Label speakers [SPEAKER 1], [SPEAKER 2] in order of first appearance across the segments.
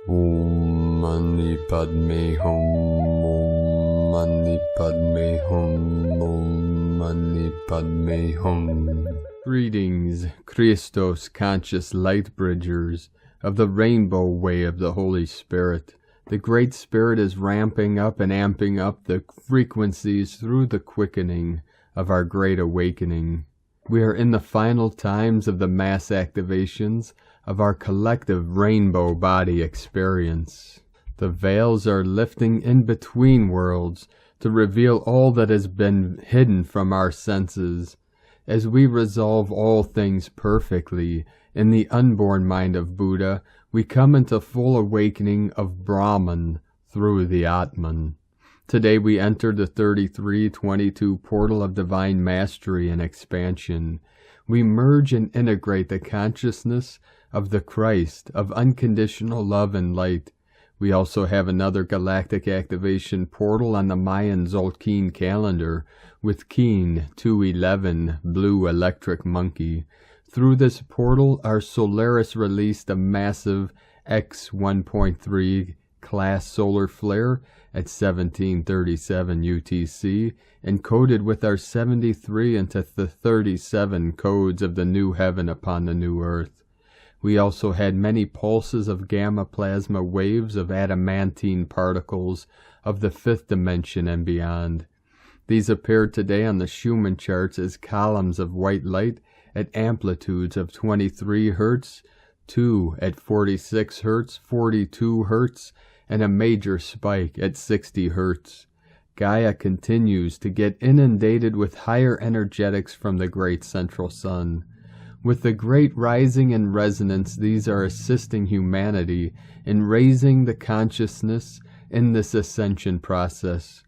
[SPEAKER 1] Om Mani Padme Hum, Om Mani Padme Hum, Om Mani Padme Hum. Greetings, Christos conscious light bridgers of the rainbow way of the Holy Spirit. The Great Spirit is ramping up and amping up the frequencies through the quickening of our Great Awakening. We are in the final times of the mass activations of our collective rainbow body experience. The veils are lifting in between worlds to reveal all that has been hidden from our senses. As we resolve all things perfectly in the unborn mind of Buddha, we come into full awakening of Brahman through the Atman. Today we enter the 3322 portal of divine mastery and expansion. We merge and integrate the consciousness of the Christ, of unconditional love and light. We also have another galactic activation portal on the Mayan Zadkiel calendar with Keen 211 blue electric monkey. Through this portal, our Solaris released a massive X 1.3 class solar flare at 1737 UTC, encoded with our 73 into the 37 codes of the new heaven upon the new earth. We also had many pulses of gamma plasma waves of adamantine particles of the fifth dimension and beyond. These appeared today on the Schumann charts as columns of white light at amplitudes of 23 Hz, 2 at 46 Hz, 42 Hz, and a major spike at 60 Hz. Gaia continues to get inundated with higher energetics from the great central sun. With the great rising and resonance, these are assisting humanity in raising the consciousness in this ascension process.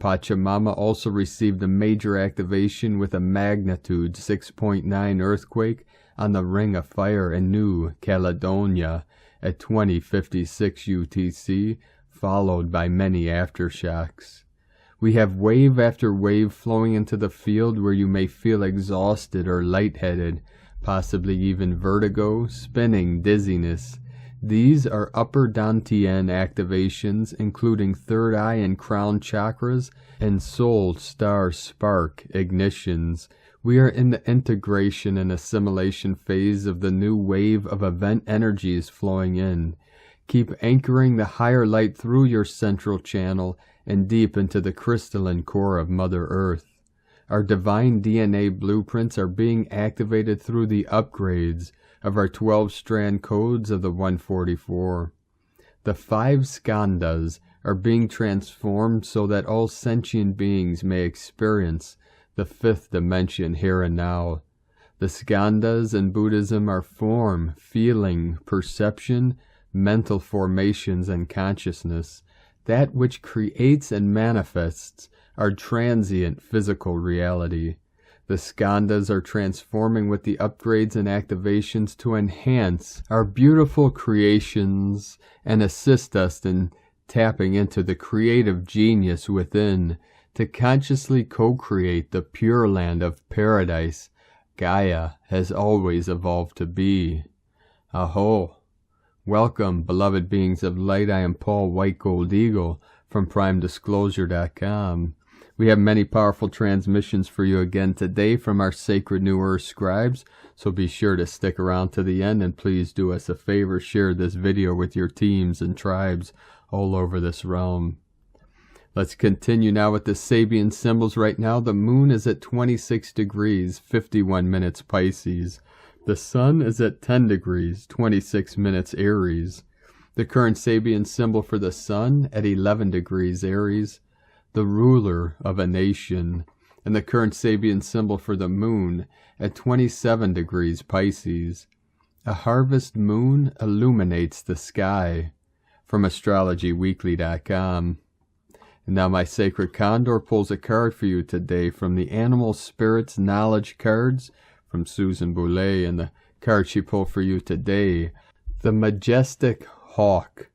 [SPEAKER 1] Pachamama also received a major activation with a magnitude 6.9 earthquake on the Ring of Fire in New Caledonia at 2056 UTC, followed by many aftershocks. We have wave after wave flowing into the field where you may feel exhausted or lightheaded, possibly even vertigo, spinning, dizziness. These are upper Dantian activations, including third eye and crown chakras, and soul star spark ignitions. We are in the integration and assimilation phase of the new wave of event energies flowing in. Keep anchoring the higher light through your central channel and deep into the crystalline core of Mother Earth. Our divine DNA blueprints are being activated through the upgrades of our 12-strand codes of the 144. The 5 skandhas are being transformed so that all sentient beings may experience the 5th dimension here and now. The skandhas in Buddhism are form, feeling, perception, mental formations, and consciousness. That which creates and manifests our transient physical reality. The skandhas are transforming with the upgrades and activations to enhance our beautiful creations and assist us in tapping into the creative genius within to consciously co-create the pure land of paradise Gaia has always evolved to be. Aho! Welcome, beloved beings of light. I am Paul White Gold Eagle from PrimeDisclosure.com. We have many powerful transmissions for you again today from our sacred New Earth scribes, so be sure to stick around to the end, and please do us a favor, share this video with your teams and tribes all over this realm. Let's continue now with the Sabian symbols. Right now the moon is at 26 degrees, 51 minutes Pisces. The sun is at 10 degrees, 26 minutes Aries. The current Sabian symbol for the sun at 11 degrees Aries, the ruler of a nation. And the current Sabian symbol for the moon at 27 degrees Pisces. A harvest moon illuminates the sky. From astrologyweekly.com. And now my sacred Condor pulls a card for you today from the Animal Spirits Knowledge cards from Susan Boulay, and the card she pulled for you today, the Majestic Hawk.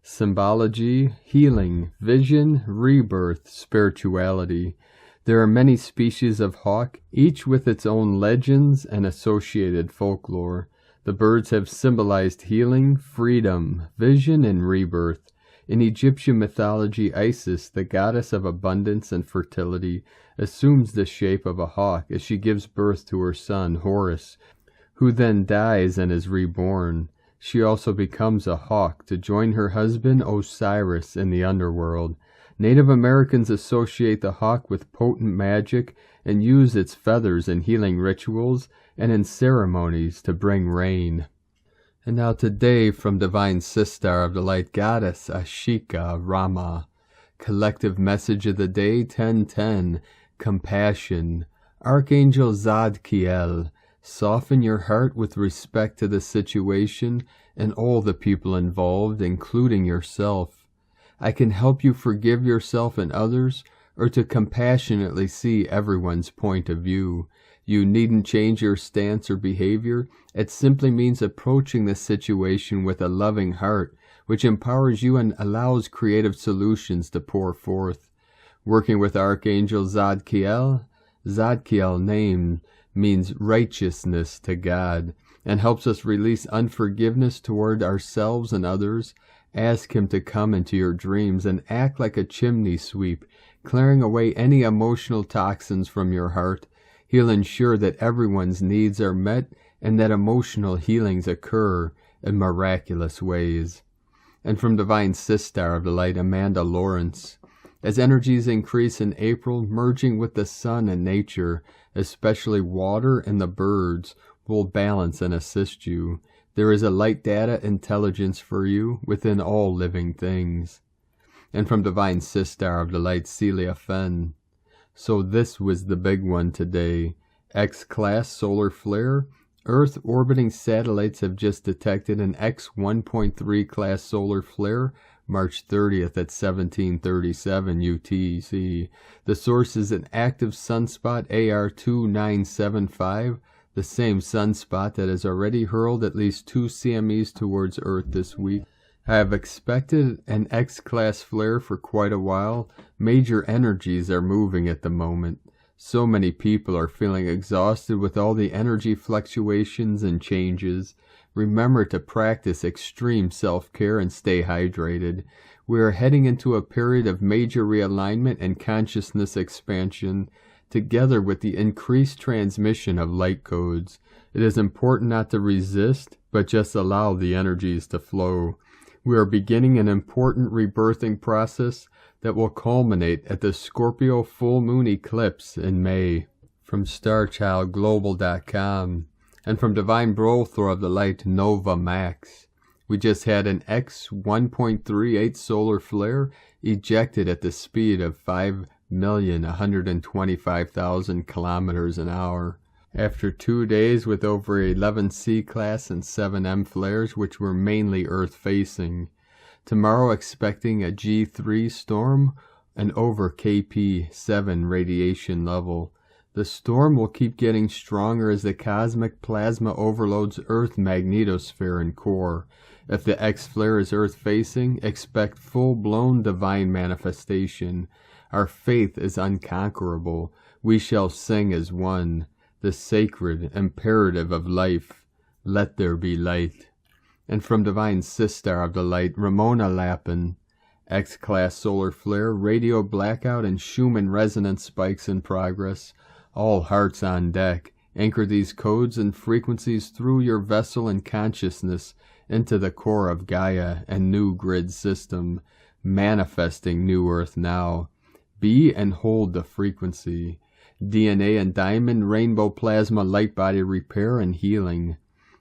[SPEAKER 1] Symbology, healing, vision, rebirth, spirituality. There are many species of hawk, each with its own legends and associated folklore. The birds have symbolized healing, freedom, vision, and rebirth. In Egyptian mythology, Isis, the goddess of abundance and fertility, assumes the shape of a hawk as she gives birth to her son, Horus, who then dies and is reborn. She also becomes a hawk to join her husband, Osiris, in the underworld. Native Americans associate the hawk with potent magic and use its feathers in healing rituals and in ceremonies to bring rain. And now today, from Divine Sister of the Light Goddess, Ashika Rama, collective message of the day 1010, compassion. Archangel Zadkiel, soften your heart with respect to the situation and all the people involved, including yourself. I can help you forgive yourself and others, or to compassionately see everyone's point of view. You needn't change your stance or behavior. It simply means approaching the situation with a loving heart, which empowers you and allows creative solutions to pour forth. Working with Archangel Zadkiel, Zadkiel name means righteousness to God, and helps us release unforgiveness toward ourselves and others. Ask him to come into your dreams and act like a chimney sweep, clearing away any emotional toxins from your heart. He'll ensure that everyone's needs are met and that emotional healings occur in miraculous ways. And from Divine Sister of the Light, Amanda Lawrence, as energies increase in April, merging with the sun and nature, especially water and the birds, will balance and assist you. There is a light data intelligence for you within all living things. And from Divine Sister of the Light, Celia Fenn, so this was the big one today. X-class solar flare. Earth orbiting satellites have just detected an X 1.3 class solar flare, March 30th at 1737 UTC. The source is an active sunspot AR 2975, the same sunspot that has already hurled at least 2 CMEs towards Earth this week. I have expected an X-class flare for quite a while. Major energies are moving at the moment. So many people are feeling exhausted with all the energy fluctuations and changes. Remember to practice extreme self-care and stay hydrated. We are heading into a period of major realignment and consciousness expansion, together with the increased transmission of light codes. It is important not to resist, but just allow the energies to flow. We are beginning an important rebirthing process that will culminate at the Scorpio full moon eclipse in May. From StarChildGlobal.com and from Divine Brother of the Light, Nova Max. We just had an X 1.38 solar flare ejected at the speed of 5,125,000 kilometers an hour. After 2 days with over 11 C-class and 7 M flares, which were mainly Earth-facing. Tomorrow expecting a G3 storm and over KP7 radiation level. The storm will keep getting stronger as the cosmic plasma overloads Earth magnetosphere and core. If the X flare is Earth-facing, expect full-blown divine manifestation. Our faith is unconquerable. We shall sing as one. The sacred imperative of life. Let there be light. And from Divine Sister of the Light, Ramona Lappin, X-class solar flare, radio blackout, and Schumann resonance spikes in progress. All hearts on deck. Anchor these codes and frequencies through your vessel and consciousness into the core of Gaia and new grid system, manifesting New Earth now. Be and hold the frequency. DNA and diamond rainbow plasma light body repair and healing.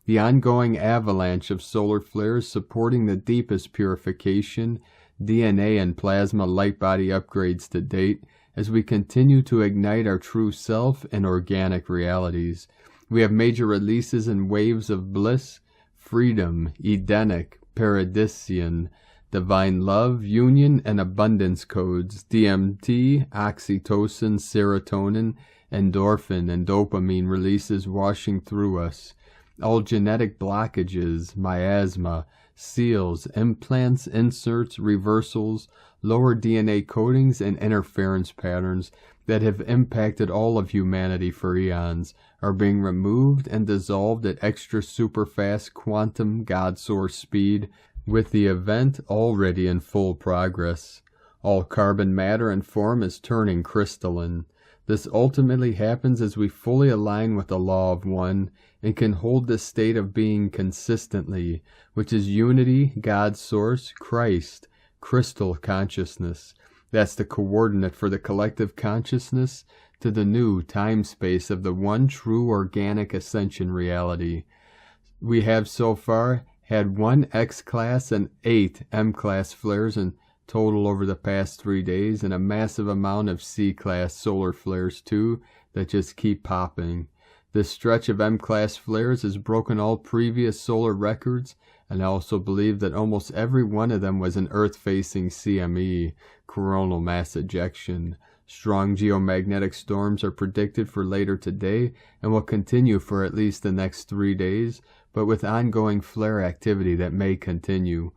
[SPEAKER 1] The ongoing avalanche of solar flares supporting the deepest purification, DNA and plasma light body upgrades to date as we continue to ignite our true self and organic realities. We have major releases and waves of bliss, freedom, Edenic, Paradisian, divine love, union, and abundance codes, DMT, oxytocin, serotonin, endorphin, and dopamine releases washing through us. All genetic blockages, miasma, seals, implants, inserts, reversals, lower DNA codings, and interference patterns that have impacted all of humanity for eons are being removed and dissolved at extra super fast quantum God source speed, with the event already in full progress. All carbon matter and form is turning crystalline. This ultimately happens as we fully align with the law of one and can hold this state of being consistently, which is unity, God source, Christ, crystal consciousness. That's the coordinate for the collective consciousness to the new time-space of the one true organic ascension reality. We have so far had 1 X-class and 8 M-class flares in total over the past 3 days, and a massive amount of C-class solar flares too that just keep popping. This stretch of M-class flares has broken all previous solar records, and I also believe that almost every one of them was an Earth-facing CME, coronal mass ejection. Strong geomagnetic storms are predicted for later today and will continue for at least the next 3 days, but with ongoing flare activity that may continue.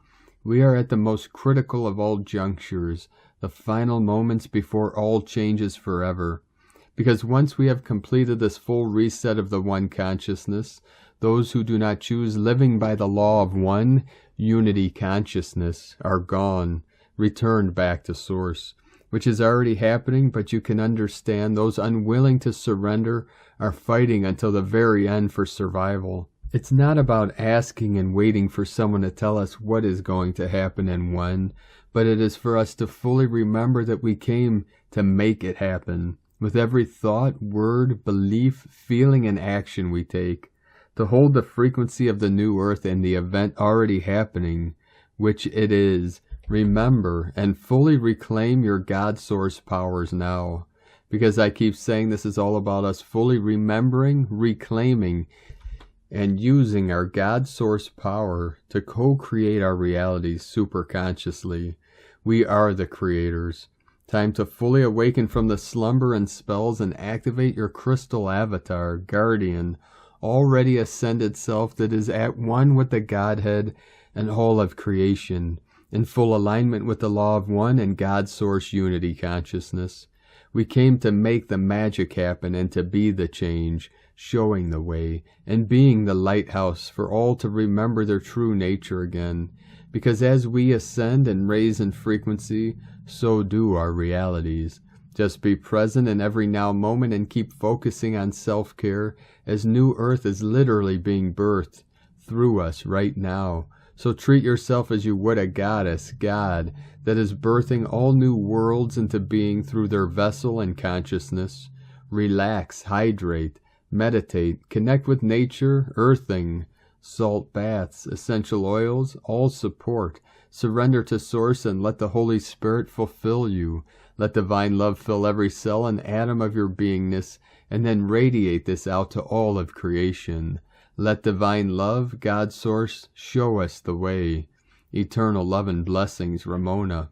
[SPEAKER 1] We are at the most critical of all junctures, the final moments before all changes forever. Because once we have completed this full reset of the one consciousness, those who do not choose living by the law of one, unity consciousness, are gone, returned back to source, which is already happening, but you can understand those unwilling to surrender are fighting until the very end for survival. It's not about asking and waiting for someone to tell us what is going to happen and when, but it is for us to fully remember that we came to make it happen, with every thought, word, belief, feeling, and action we take, to hold the frequency of the new earth and the event already happening, which it is. Remember and fully reclaim your God source powers now, because I keep saying this is all about us fully remembering, reclaiming, and using our God source power to co-create our realities superconsciously. We are the creators. Time to fully awaken from the slumber and spells and activate your crystal avatar, guardian, already ascended self that is at one with the Godhead and all of creation, in full alignment with the law of one and God source unity consciousness. We came to make the magic happen and to be the change, showing the way, and being the lighthouse for all to remember their true nature again. Because as we ascend and raise in frequency, so do our realities. Just be present in every now moment and keep focusing on self-care, as new earth is literally being birthed through us right now. So treat yourself as you would a goddess, God, that is birthing all new worlds into being through their vessel and consciousness. Relax, hydrate, meditate, connect with nature, earthing, salt baths, essential oils, all support. Surrender to Source and let the Holy Spirit fulfill you. Let divine love fill every cell and atom of your beingness, and then radiate this out to all of creation. Let divine love, God Source, show us the way. Eternal love and blessings, Ramona.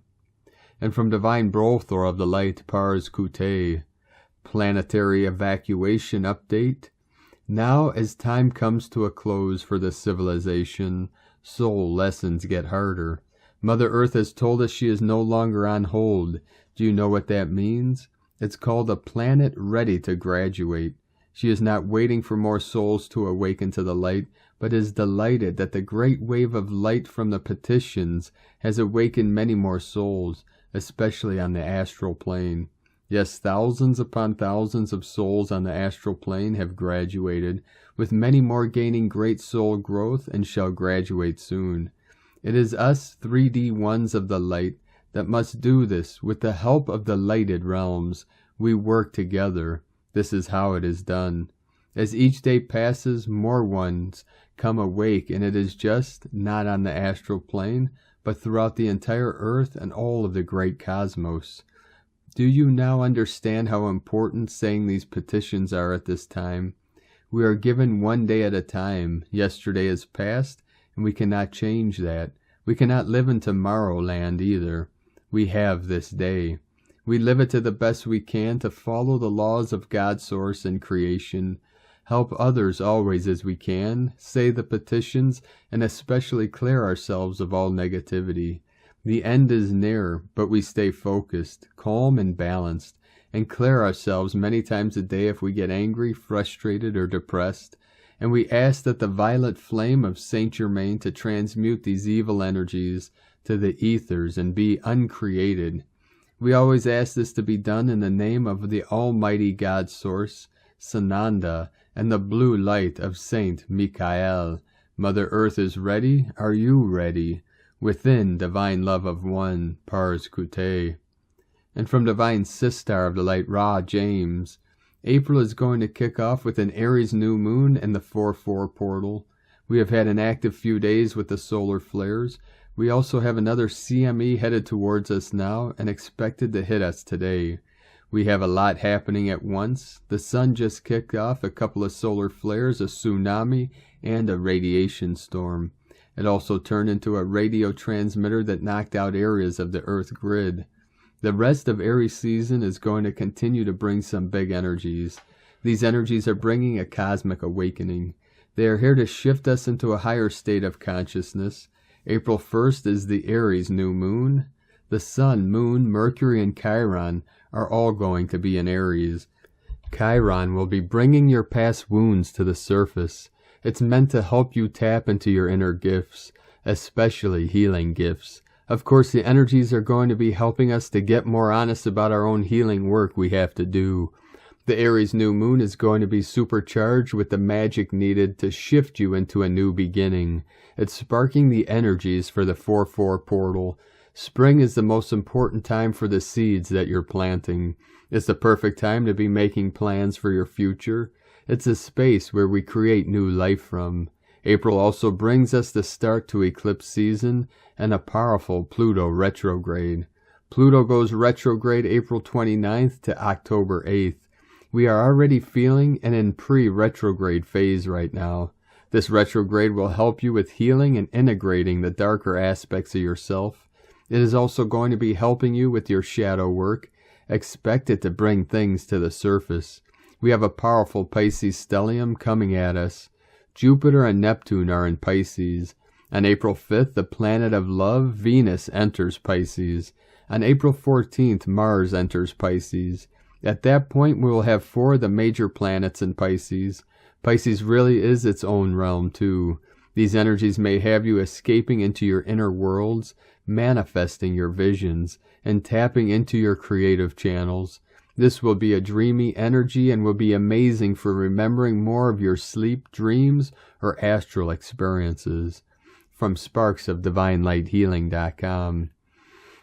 [SPEAKER 1] And from divine Brothor of the light, Pars Kute. Planetary evacuation update. Now, as time comes to a close for this civilization, soul lessons get harder. Mother Earth has told us she is no longer on hold. Do you know what that means? It's called a planet ready to graduate. She is not waiting for more souls to awaken to the light, but is delighted that the great wave of light from the petitions has awakened many more souls, especially on the astral plane. Yes, thousands upon thousands of souls on the astral plane have graduated, with many more gaining great soul growth and shall graduate soon. It is us 3D ones of the light that must do this with the help of the lighted realms. We work together. This is how it is done. As each day passes, more ones come awake, and it is just not on the astral plane, but throughout the entire earth and all of the great cosmos. Do you now understand how important saying these petitions are at this time? We are given one day at a time. Yesterday is past, and we cannot change that. We cannot live in tomorrow land either. We have this day. We live it to the best we can to follow the laws of God's source and creation. Help others always as we can. Say the petitions, and especially clear ourselves of all negativity. The end is near, but we stay focused, calm, and balanced, and clear ourselves many times a day if we get angry, frustrated, or depressed. And we ask that the violet flame of Saint Germain to transmute these evil energies to the ethers and be uncreated. We always ask this to be done in the name of the Almighty God Source, Sananda, and the blue light of Saint Michael. Mother Earth is ready. Are you ready? Within divine love of one, Pars Kute. And from divine Sistar of the Light, Ra James, April is going to kick off with an Aries new moon and the 4-4 portal. We have had an active few days with the solar flares. We also have another CME headed towards us now and expected to hit us today. We have a lot happening at once. The sun just kicked off a couple of solar flares, a tsunami, and a radiation storm. It also turned into a radio transmitter that knocked out areas of the Earth grid. The rest of Aries season is going to continue to bring some big energies. These energies are bringing a cosmic awakening. They are here to shift us into a higher state of consciousness. April 1st is the Aries new moon. The Sun, Moon, Mercury, and Chiron are all going to be in Aries. Chiron will be bringing your past wounds to the surface. It's meant to help you tap into your inner gifts, especially healing gifts. Of course, the energies are going to be helping us to get more honest about our own healing work we have to do. The Aries new moon is going to be supercharged with the magic needed to shift you into a new beginning. It's sparking the energies for the 4-4 portal. Spring is the most important time for the seeds that you're planting. It's the perfect time to be making plans for your future. It's a space where we create new life from. April also brings us the start to eclipse season and a powerful Pluto retrograde. Pluto goes retrograde April 29th to October 8th. We are already feeling and in pre-retrograde phase right now. This retrograde will help you with healing and integrating the darker aspects of yourself. It is also going to be helping you with your shadow work. Expect it to bring things to the surface. We have a powerful Pisces stellium coming at us. Jupiter and Neptune are in Pisces. On April 5th, the planet of love, Venus, enters Pisces. On April 14th, Mars enters Pisces. At that point, we will have 4 of the major planets in Pisces. Pisces really is its own realm, too. These energies may have you escaping into your inner worlds, manifesting your visions, and tapping into your creative channels. This will be a dreamy energy and will be amazing for remembering more of your sleep, dreams, or astral experiences. From sparksofdivinelighthealing.com.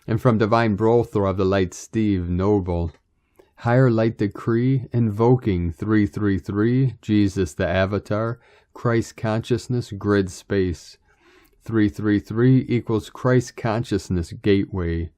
[SPEAKER 1] And from Divine Brothor of the Light, Steve Noble. Higher Light Decree, invoking 333, Jesus the Avatar, Christ Consciousness, Grid Space. 333 equals Christ Consciousness Gateway.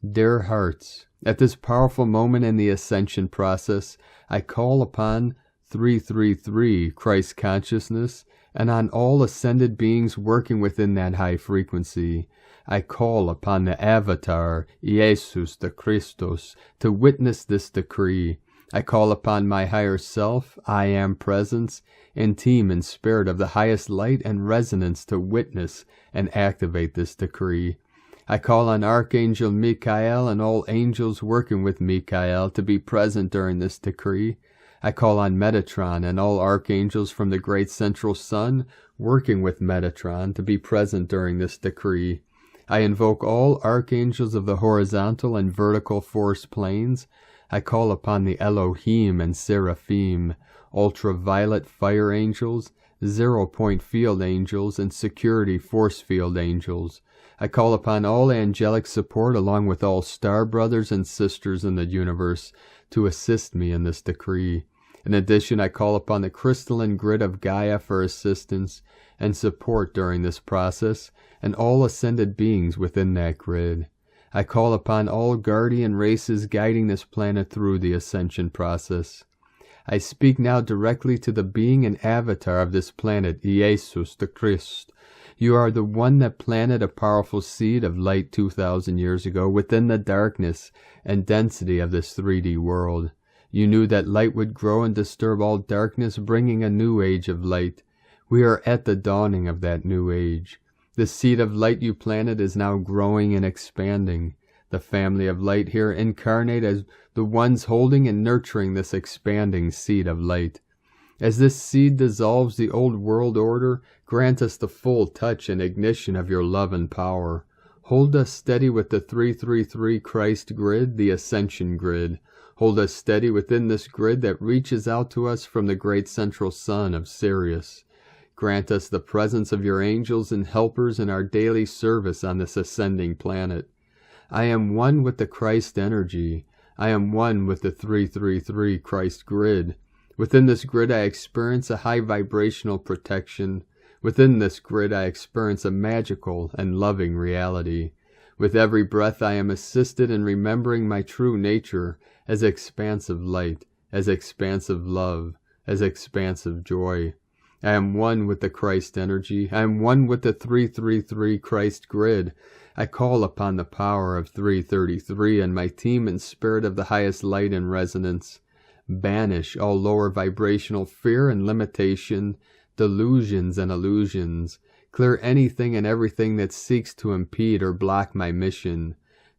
[SPEAKER 1] Dear hearts, at this powerful moment in the Ascension process, I call upon 333, Christ Consciousness, and on all ascended beings working within that high frequency. I call upon the Avatar, Jesus the Christos, to witness this decree. I call upon my higher self, I Am Presence, and team and spirit of the highest light and resonance to witness and activate this decree. I call on Archangel Michael and all angels working with Michael to be present during this decree. I call on Metatron and all archangels from the great central sun working with Metatron to be present during this decree. I invoke all archangels of the horizontal and vertical force planes. I call upon the Elohim and Seraphim, ultraviolet fire angels, 0-point field angels, and security force field angels. I call upon all angelic support along with all star brothers and sisters in the universe to assist me in this decree. In addition, I call upon the crystalline grid of Gaia for assistance and support during this process and all ascended beings within that grid. I call upon all guardian races guiding this planet through the ascension process. I speak now directly to the being and avatar of this planet, Jesus the Christ. You are the one that planted a powerful seed of light 2,000 years ago within the darkness and density of this 3D world. You knew that light would grow and disturb all darkness, bringing a new age of light. We are at the dawning of that new age. The seed of light you planted is now growing and expanding. The family of light here incarnate as the ones holding and nurturing this expanding seed of light. As this seed dissolves the old world order, grant us the full touch and ignition of your love and power. Hold us steady with the 333 Christ grid, the Ascension grid. Hold us steady within this grid that reaches out to us from the great central sun of Sirius. Grant us the presence of your angels and helpers in our daily service on this ascending planet. I am one with the Christ energy. I am one with the 333 Christ grid. Within this grid I experience a high vibrational protection. Within this grid I experience a magical and loving reality. With every breath I am assisted in remembering my true nature as expansive light, as expansive love, as expansive joy. I am one with the Christ energy. I am one with the 333 Christ grid. I call upon the power of 333 and my team in spirit of the highest light and resonance. Banish all lower vibrational fear and limitation, delusions and illusions. Clear anything and everything that seeks to impede or block my mission.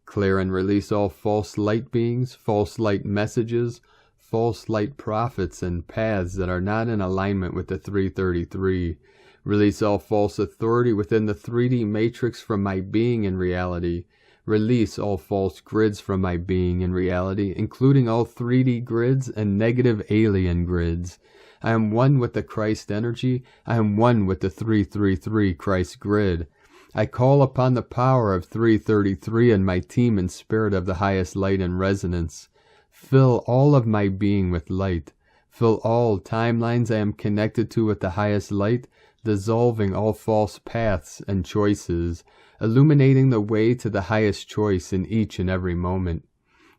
[SPEAKER 1] Clear and release all false light beings, false light messages, false light prophets and paths that are not in alignment with the 333. Release all false authority within the 3D matrix from my being and reality. Release all false grids from my being and reality, including all 3D grids and negative alien grids. I am one with the Christ energy. I am one with the 333 Christ grid. I call upon the power of 333 and my team in spirit of the highest light and resonance. Fill all of my being with light. Fill all timelines I am connected to with the highest light, dissolving all false paths and choices, illuminating the way to the highest choice in each and every moment.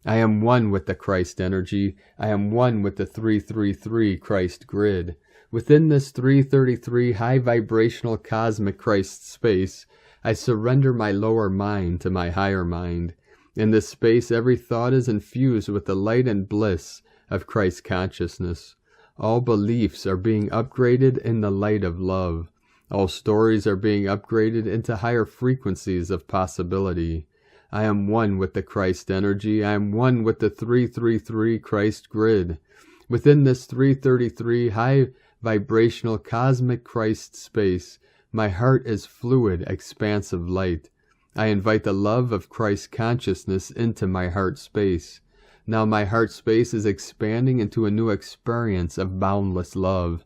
[SPEAKER 1] I am one with the Christ energy. I am one with the 333 Christ grid. Within this 333 high vibrational cosmic Christ space, I surrender my lower mind to my higher mind. In this space, every thought is infused with the light and bliss of Christ consciousness. All beliefs are being upgraded in the light of love. All stories are being upgraded into higher frequencies of possibility. I am one with the Christ energy. I am one with the 333 Christ grid. Within this 333 high vibrational cosmic Christ space, my heart is fluid, expansive light. I invite the love of Christ consciousness into my heart space. Now my heart space is expanding into a new experience of boundless love.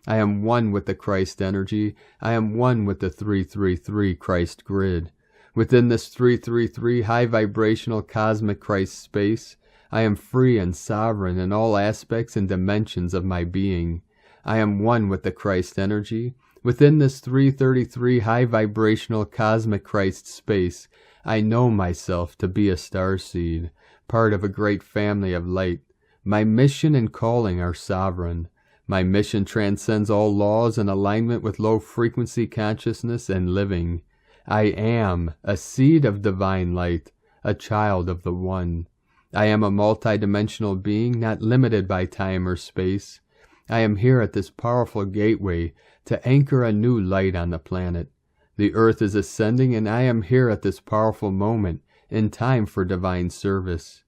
[SPEAKER 1] I am one with the Christ energy. I am one with the 333 Christ grid. Within this 333 high vibrational cosmic Christ space, I am free and sovereign in all aspects and dimensions of my being. I am one with the Christ energy. Within this 333 high vibrational cosmic Christ space, I know myself to be a starseed, part of a great family of light. My mission and calling are sovereign. My mission transcends all laws in alignment with low-frequency consciousness and living. I am a seed of divine light, a child of the One. I am a multidimensional being, not limited by time or space. I am here at this powerful gateway to anchor a new light on the planet. The earth is ascending, and I am here at this powerful moment in time for divine service.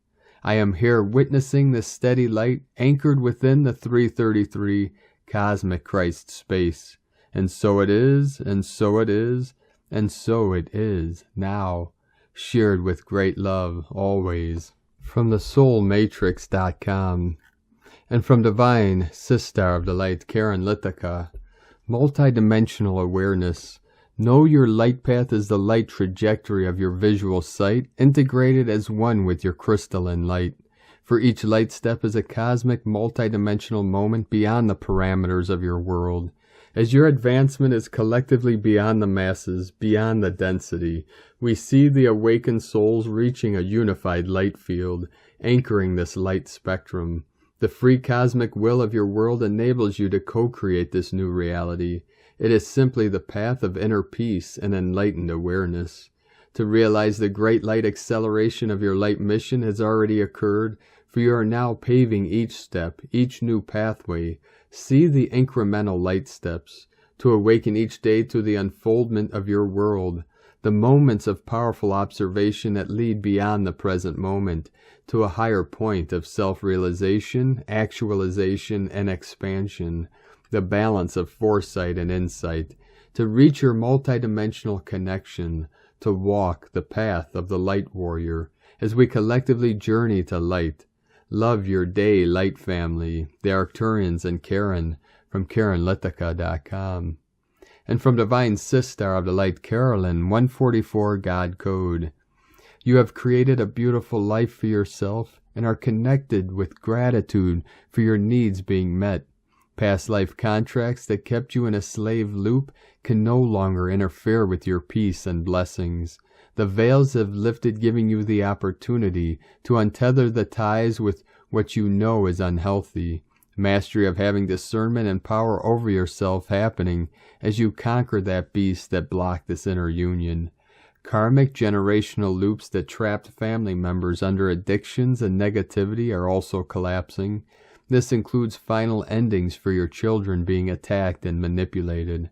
[SPEAKER 1] I am here witnessing the steady light anchored within the 333 cosmic Christ space. And so it is, and so it is, and so it is now, shared with great love always. From the soulmatrix.com and from Divine Sister of the Light, Karen Lithica, multidimensional awareness. Know your light path is the light trajectory of your visual sight, integrated as one with your crystalline light. For each light step is a cosmic multidimensional moment beyond the parameters of your world. As your advancement is collectively beyond the masses, beyond the density, we see the awakened souls reaching a unified light field, anchoring this light spectrum. The free cosmic will of your world enables you to co-create this new reality. It is simply the path of inner peace and enlightened awareness. To realize the great light acceleration of your light mission has already occurred, for you are now paving each step, each new pathway. See the incremental light steps. To awaken each day to the unfoldment of your world. the moments of powerful observation that lead beyond the present moment to a higher point of self-realization, actualization, and expansion, the balance of foresight and insight, to reach your multidimensional connection, to walk the path of the light warrior as we collectively journey to light. Love your day, light family, the Arcturians and Karen from KarenLithica.com. And from Divine Sister of the Light Carolyn, 144 God Code. You have created a beautiful life for yourself and are connected with gratitude for your needs being met. Past life contracts that kept you in a slave loop can no longer interfere with your peace and blessings. The veils have lifted, giving you the opportunity to untether the ties with what you know is unhealthy. Mastery of having discernment and power over yourself happening as you conquer that beast that blocked this inner union. Karmic generational loops that trapped family members under addictions and negativity are also collapsing. This includes final endings for your children being attacked and manipulated.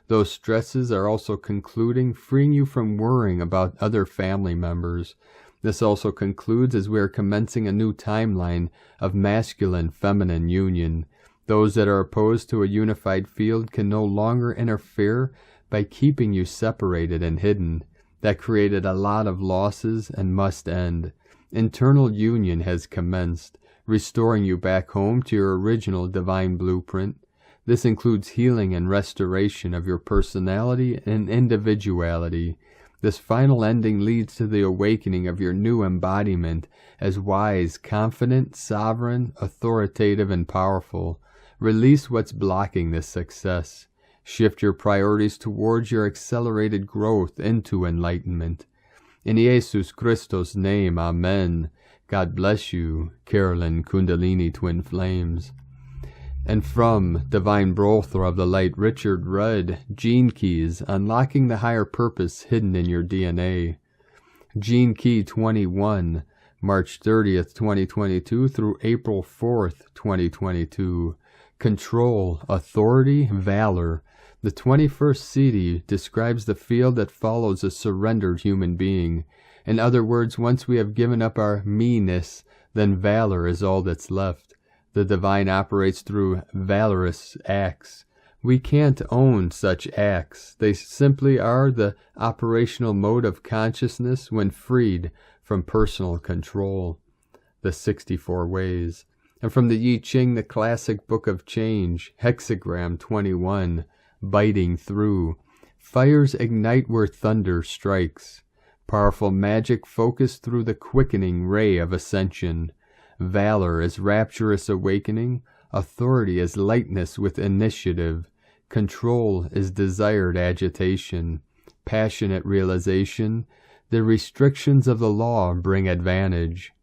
[SPEAKER 1] Those stresses are also concluding, freeing you from worrying about other family members. This also concludes as we are commencing a new timeline of masculine-feminine union. Those that are opposed to a unified field can no longer interfere by keeping you separated and hidden. That created a lot of losses and must end. Internal union has commenced, restoring you back home to your original divine blueprint. This includes healing and restoration of your personality and individuality. This final ending leads to the awakening of your new embodiment as wise, confident, sovereign, authoritative, and powerful. Release what's blocking this success. Shift your priorities towards your accelerated growth into enlightenment. In Jesus Christos' name, Amen. God bless you, Carolyn Kundalini Twin Flames. And from Divine Brother of the Light, Richard Rudd, Gene Keys, Unlocking the Higher Purpose Hidden in Your DNA. Gene Key 21, March 30th, 2022 through April 4th, 2022. Control, Authority, Valor. The 21st CD describes the field that follows a surrendered human being. In other words, once we have given up our me-ness, then valor is all that's left. The divine operates through valorous acts. We can't own such acts. They simply are the operational mode of consciousness when freed from personal control. The 64 Ways. And from the I Ching, the classic book of change, hexagram 21, biting through. Fires ignite where thunder strikes. Powerful magic focused through the quickening ray of ascension. Valor is rapturous awakening. Authority is lightness with initiative. Control is desired agitation. Passionate realization. The restrictions of the law bring advantage.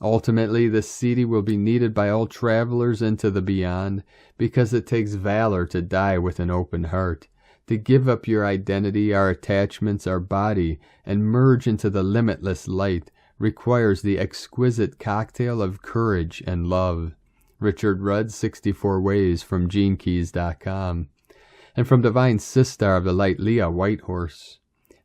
[SPEAKER 1] Ultimately, this CD will be needed by all travelers into the beyond, because it takes valor to die with an open heart, to give up your identity, our attachments, our body, and merge into the limitless light requires the exquisite cocktail of courage and love. Richard Rudd, 64 Ways from GeneKeys.com. And from Divine Sister of the Light, Leah Whitehorse.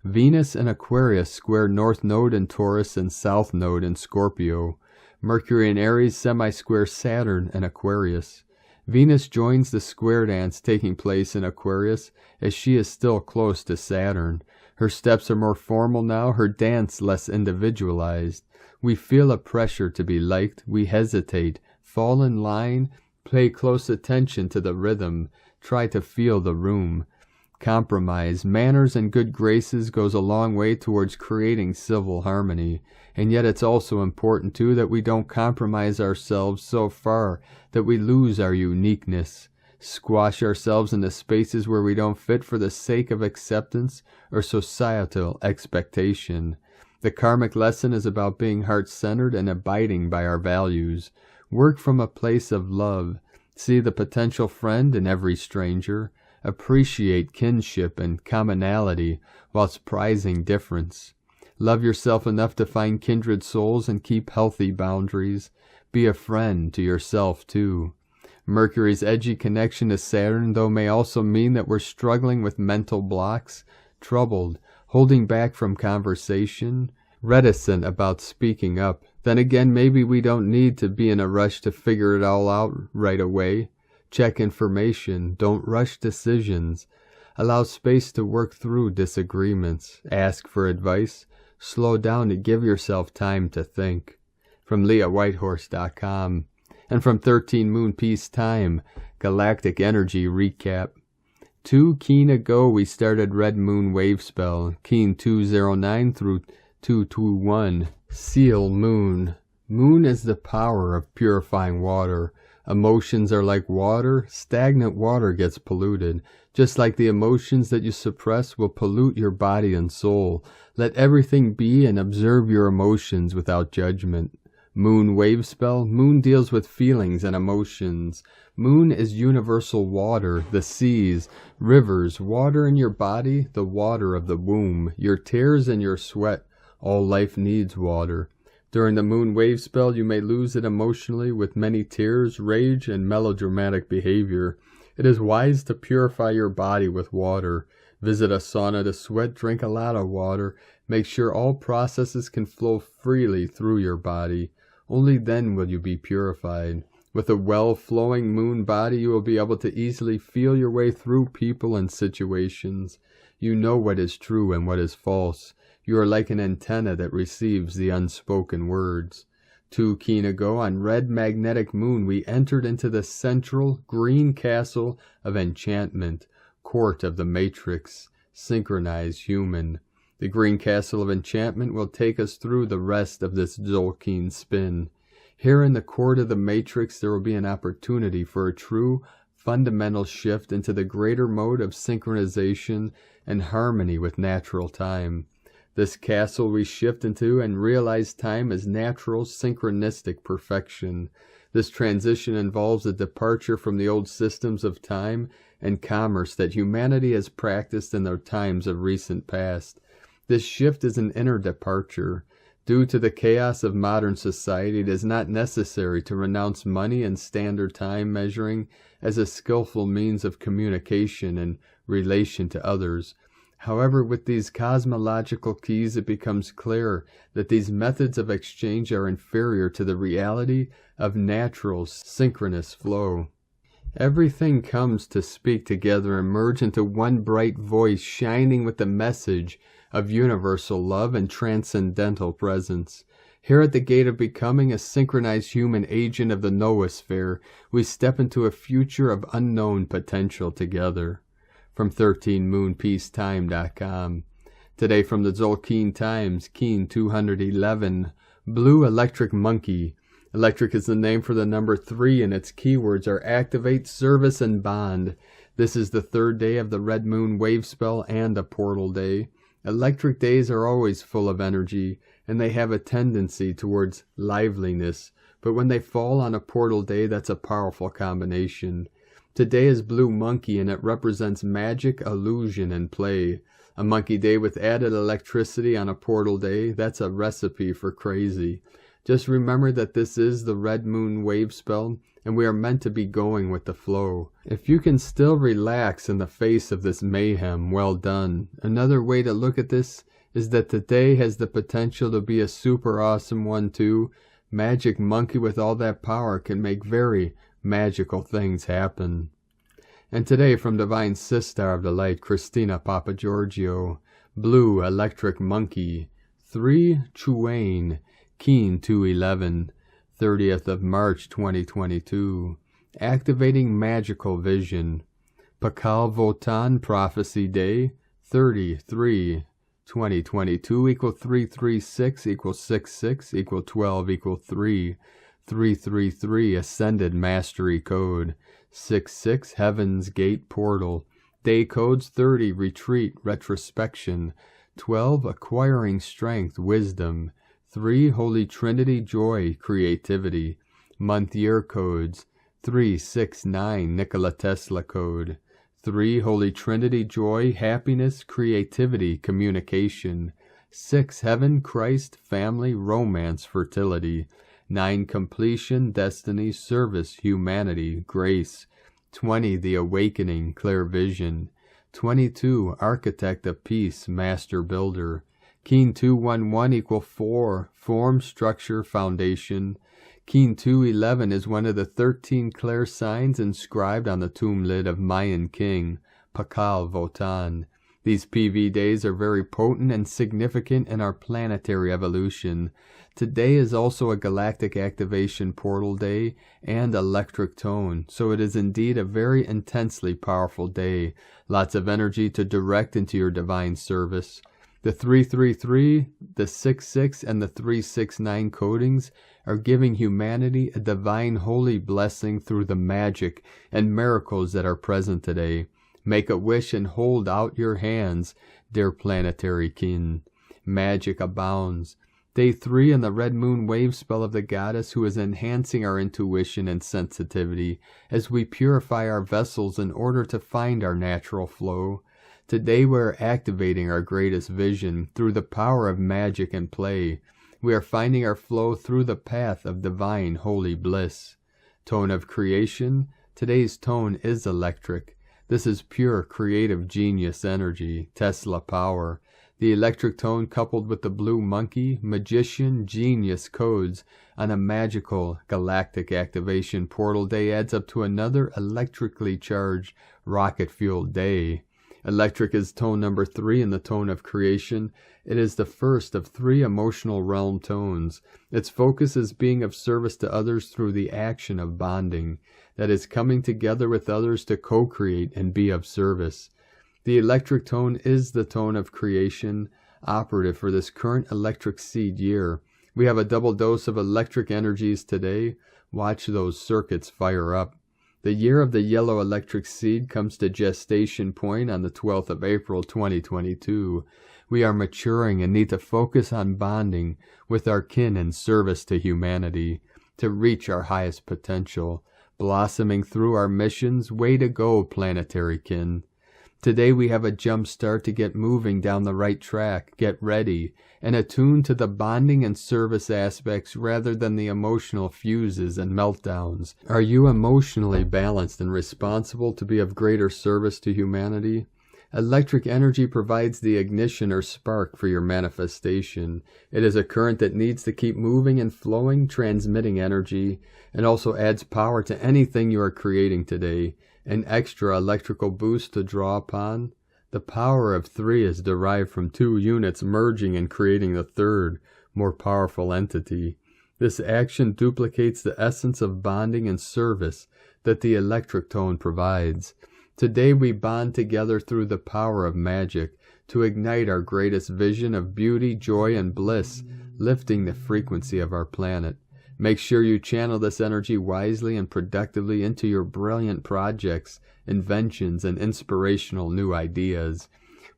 [SPEAKER 1] Venus and Aquarius square North Node in Taurus and South Node in Scorpio. Mercury in Aries semi-square Saturn and Aquarius. Venus joins the square dance taking place in Aquarius as she is still close to Saturn. Her steps are more formal now, her dance less individualized. We feel a pressure to be liked, we hesitate, fall in line, pay close attention to the rhythm, try to feel the room. Compromise, manners, and good graces goes a long way towards creating civil harmony, and yet it's also important too that we don't compromise ourselves so far that we lose our uniqueness, squash ourselves into spaces where we don't fit for the sake of acceptance or societal expectation. The karmic lesson is about being heart-centered and abiding by our values. Work from a place of love. See the potential friend in every stranger. Appreciate kinship and commonality whilst prizing difference. Love yourself enough to find kindred souls and keep healthy boundaries. Be a friend to yourself too. Mercury's edgy connection to Saturn, though, may also mean that we're struggling with mental blocks, troubled, holding back from conversation, reticent about speaking up. Then again, maybe we don't need to be in a rush to figure it all out right away. Check information, don't rush decisions. Allow space to work through disagreements. Ask for advice. Slow down to give yourself time to think. From LeahWhitehorse.com. And from 13 Moon Peace Time, Galactic Energy Recap. 2 Keen ago we started Red Moon Wave Spell, Keen 209 through 221. Seal Moon. Moon is the power of purifying water. Emotions are like water. Stagnant water gets polluted. Just like the emotions that you suppress will pollute your body and soul. Let everything be and observe your emotions without judgment. Moon Wave Spell. Moon deals with feelings and emotions. Moon is universal water, the seas, rivers, water in your body, the water of the womb, your tears and your sweat. All life needs water. During the Moon Wave Spell, you may lose it emotionally with many tears, rage, and melodramatic behavior. It is wise to purify your body with water. Visit a sauna to sweat, drink a lot of water. Make sure all processes can flow freely through your body. Only then will you be purified. With a well-flowing moon body, you will be able to easily feel your way through people and situations. You know what is true and what is false. You are like an antenna that receives the unspoken words. 2 Keen ago, on Red Magnetic Moon, we entered into the central green castle of enchantment, court of the matrix, synchronized human. The green castle of enchantment will take us through the rest of this Tzolk'in spin. Here in the court of the matrix, there will be an opportunity for a true, fundamental shift into the greater mode of synchronization and harmony with natural time. This castle we shift into and realize time as natural, synchronistic perfection. This transition involves a departure from the old systems of time and commerce that humanity has practiced in the times of recent past. This shift is an inner departure. Due to the chaos of modern society, it is not necessary to renounce money and standard time measuring as a skillful means of communication and relation to others. However, with these cosmological keys, it becomes clear that these methods of exchange are inferior to the reality of natural, synchronous flow. Everything comes to speak together and merge into one bright voice, shining with the message of universal love and transcendental presence. Here at the gate of becoming a synchronized human agent of the noosphere, we step into a future of unknown potential together. From 13moonpeacetime.com. Today from the Tzolk'in Times, Keen 211, Blue Electric Monkey. Electric is the name for the number 3, and its keywords are activate, service, and bond. This is the 3rd day of the Red Moon Wave Spell and a portal day. Electric days are always full of energy, and they have a tendency towards liveliness, but when they fall on a portal day, that's a powerful combination. Today is Blue Monkey, and it represents magic, illusion, and play. A monkey day with added electricity on a portal day, that's a recipe for crazy. Just remember that this is the Red Moon Wave Spell, and we are meant to be going with the flow. If you can still relax in the face of this mayhem, well done. Another way to look at this is that today has the potential to be a super awesome one too. Magic Monkey with all that power can make very magical things happen. And today from Divine Sister of the Light, Christina Papagiorgio, Blue Electric Monkey, 3 Chuane, Keen 211, 30th of March 2022, Activating Magical Vision, Pakal Votan Prophecy Day, 30/3/2022 equal 336 equal 66 equal 12 equal 3. 333 Ascended Mastery Code, 66 Heaven's Gate Portal, Day Codes 30 Retreat Retrospection, 12 Acquiring Strength Wisdom, 3 Holy Trinity Joy Creativity, Month Year Codes, 369 Nikola Tesla Code, 3 Holy Trinity Joy Happiness Creativity Communication, 6 Heaven Christ Family Romance Fertility, 9 Completion, Destiny, Service, Humanity, Grace, 20 The Awakening, Clear Vision, 22, Architect of Peace, Master Builder. Keen 211 equal 4, Form, Structure, Foundation. Keen 211 is one of the 13 clear signs inscribed on the tomb lid of Mayan king, Pakal Votan. These PV days are very potent and significant in our planetary evolution. Today is also a galactic activation portal day and electric tone, so it is indeed a very intensely powerful day. Lots of energy to direct into your divine service. The 333, the 66, and the 369 codings are giving humanity a divine holy blessing through the magic and miracles that are present today. Make a wish and hold out your hands, dear planetary kin. Magic abounds. Day 3 in the red moon wave spell of the goddess, who is enhancing our intuition and sensitivity as we purify our vessels in order to find our natural flow. Today we are activating our greatest vision through the power of magic and play. We are finding our flow through the path of divine holy bliss. Tone of creation. Today's tone is electric. This is pure creative genius energy, Tesla power. The electric tone coupled with the blue monkey, magician, genius codes on a magical galactic activation portal day adds up to another electrically charged rocket-fueled day. Electric is tone number 3 in the tone of creation. It is the first of 3 emotional realm tones. Its focus is being of service to others through the action of bonding. That is coming together with others to co-create and be of service. The electric tone is the tone of creation, operative for this current electric seed year. We have a double dose of electric energies today. Watch those circuits fire up. The year of the yellow electric seed comes to gestation point on the 12th of April 2022. We are maturing and need to focus on bonding with our kin in service to humanity, to reach our highest potential, blossoming through our missions. Way to go, planetary kin. Today we have a jump start to get moving down the right track, get ready, and attuned to the bonding and service aspects rather than the emotional fuses and meltdowns. Are you emotionally balanced and responsible to be of greater service to humanity? Electric energy provides the ignition or spark for your manifestation. It is a current that needs to keep moving and flowing, transmitting energy, and also adds power to anything you are creating today. An extra electrical boost to draw upon. The power of 3 is derived from 2 units merging and creating the third, more powerful entity. This action duplicates the essence of bonding and service that the electric tone provides. Today we bond together through the power of magic to ignite our greatest vision of beauty, joy, and bliss, lifting the frequency of our planet. Make sure you channel this energy wisely and productively into your brilliant projects, inventions, and inspirational new ideas.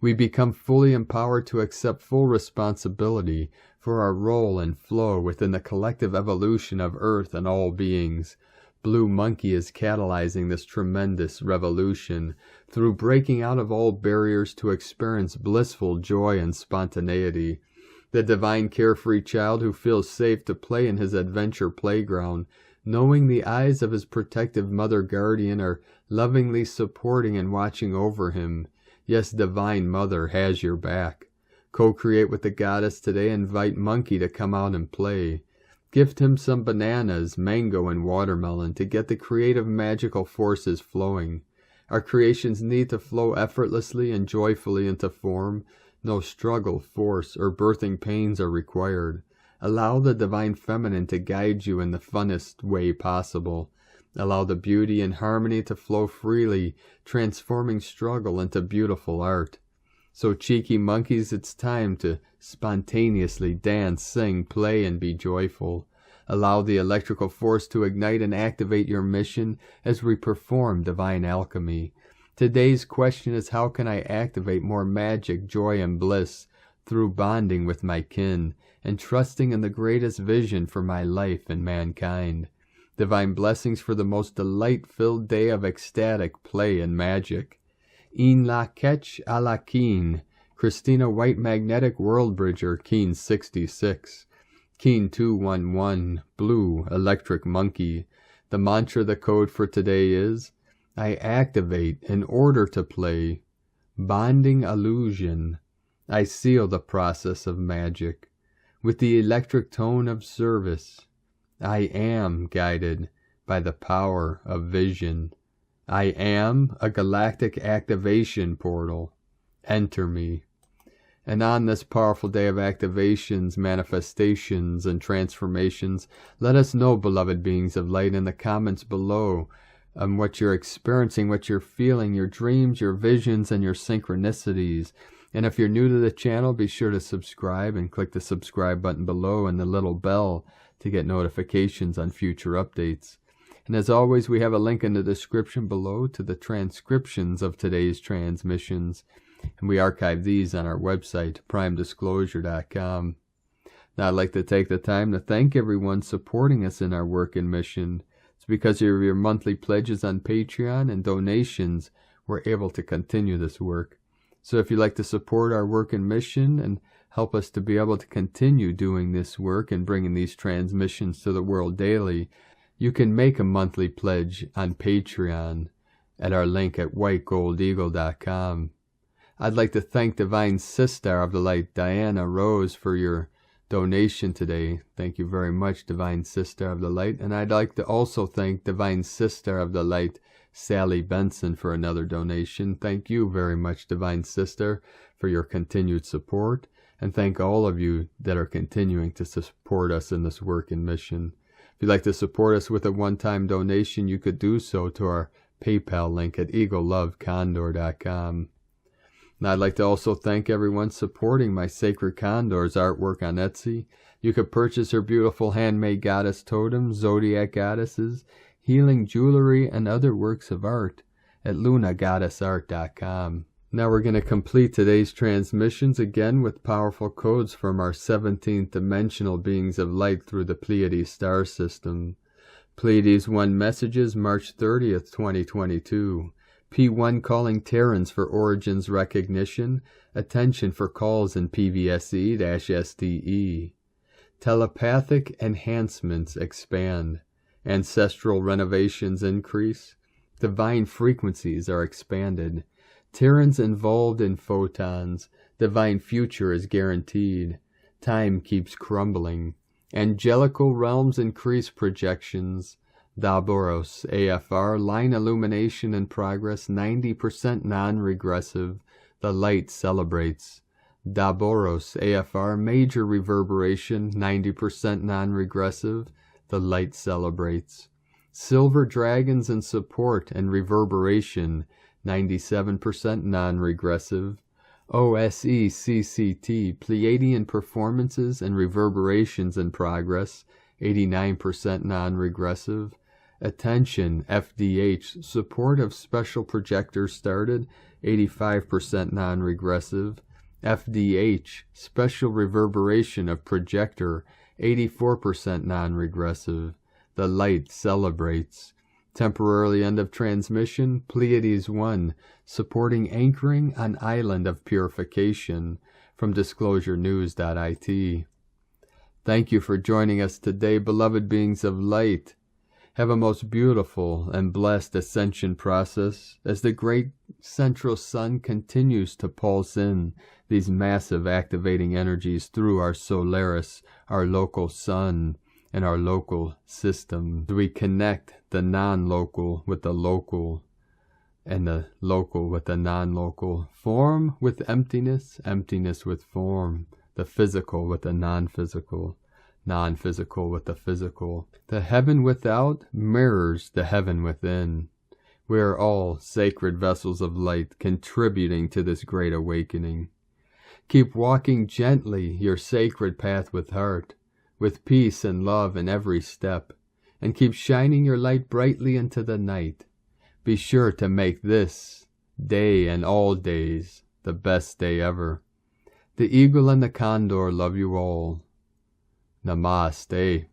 [SPEAKER 1] We become fully empowered to accept full responsibility for our role and flow within the collective evolution of Earth and all beings. Blue Monkey is catalyzing this tremendous revolution through breaking out of all barriers to experience blissful joy and spontaneity. The divine carefree child who feels safe to play in his adventure playground, knowing the eyes of his protective mother guardian are lovingly supporting and watching over him. Yes, Divine Mother has your back. Co-create with the goddess today. Invite Monkey to come out and play. Gift him some bananas, mango, and watermelon to get the creative magical forces flowing. Our creations need to flow effortlessly and joyfully into form. No struggle, force, or birthing pains are required. Allow the divine feminine to guide you in the funnest way possible. Allow the beauty and harmony to flow freely, transforming struggle into beautiful art. So cheeky monkeys, it's time to spontaneously dance, sing, play, and be joyful. Allow the electrical force to ignite and activate your mission as we perform divine alchemy. Today's question is, how can I activate more magic, joy, and bliss through bonding with my kin and trusting in the greatest vision for my life and mankind? Divine blessings for the most delight-filled day of ecstatic play and magic. In la ketch a la keen. Christina White Magnetic World Bridger, Keen 66. Keen 211, Blue Electric Monkey. The mantra, the code for today is, I activate in order to play. bonding illusion, I seal the process of magic with the electric tone of service. I am guided by the power of vision. I am a galactic activation portal. Enter me. And on this powerful day of activations, manifestations, and transformations, let us know, beloved beings of light, in the comments below what you're experiencing, what you're feeling, your dreams, your visions, and your synchronicities. And if you're new to the channel, be sure to subscribe and click the subscribe button below and the little bell to get notifications on future updates. And as always, we have a link in the description below to the transcriptions of today's transmissions. And we archive these on our website, primedisclosure.com. Now, I'd like to take the time to thank everyone supporting us in our work and mission. It's because of your monthly pledges on Patreon and donations we're able to continue this work. So if you'd like to support our work and mission and help us to be able to continue doing this work and bringing these transmissions to the world daily, you can make a monthly pledge on Patreon at our link at whitegoldeagle.com. I'd like to thank Divine Sister of the Light, Diana Rose, for your donation today. Thank you very much, Divine Sister of the Light. And I'd like to also thank Divine Sister of the Light, Sally Benson, for another donation. Thank you very much, Divine Sister, for your continued support. And thank all of you that are continuing to support us in this work and mission. If you'd like to support us with a one-time donation, you could do so to our PayPal link at eaglelovecondor.com. Now, I'd like to also thank everyone supporting my Sacred Condor's artwork on Etsy. You could purchase her beautiful handmade goddess totems, zodiac goddesses, healing jewelry, and other works of art at lunagoddessart.com. Now we're going to complete today's transmissions again with powerful codes from our 17th dimensional beings of light through the Pleiades star system. Pleiades 1 messages, March 30th, 2022. P1 calling Terrans for origins recognition. Attention for calls in PVSE-SDE. Telepathic enhancements expand. Ancestral renovations increase. Divine frequencies are expanded. Terrans involved in photons. Divine future is guaranteed. Time keeps crumbling. Angelical realms increase projections. Daboros AFR, line illumination in progress, 90% non-regressive. The light celebrates. Daboros AFR, major reverberation, 90% non-regressive. The light celebrates. Silver dragons in support and reverberation, 97% non-regressive. OSE CCT, Pleiadian performances and reverberations in progress, 89% non-regressive. Attention, FDH, support of special projectors started, 85% non-regressive. FDH, special reverberation of projector, 84% non-regressive. The light celebrates. Temporarily end of transmission, Pleiades 1, supporting anchoring on island of purification, from disclosurenews.it. Thank you for joining us today, beloved beings of light. Have a most beautiful and blessed ascension process as the great central sun continues to pulse in these massive activating energies through our Solaris, our local sun, and our local system. We connect the non-local with the local, and the local with the non-local. Form with emptiness, emptiness with form. The physical with the non-physical, non-physical with the physical. The heaven without mirrors the heaven within. We are all sacred vessels of light contributing to this great awakening. Keep walking gently your sacred path with heart, with peace and love in every step, and keep shining your light brightly into the night. Be sure to make this day and all days the best day ever. The eagle and the condor love you all. Namaste.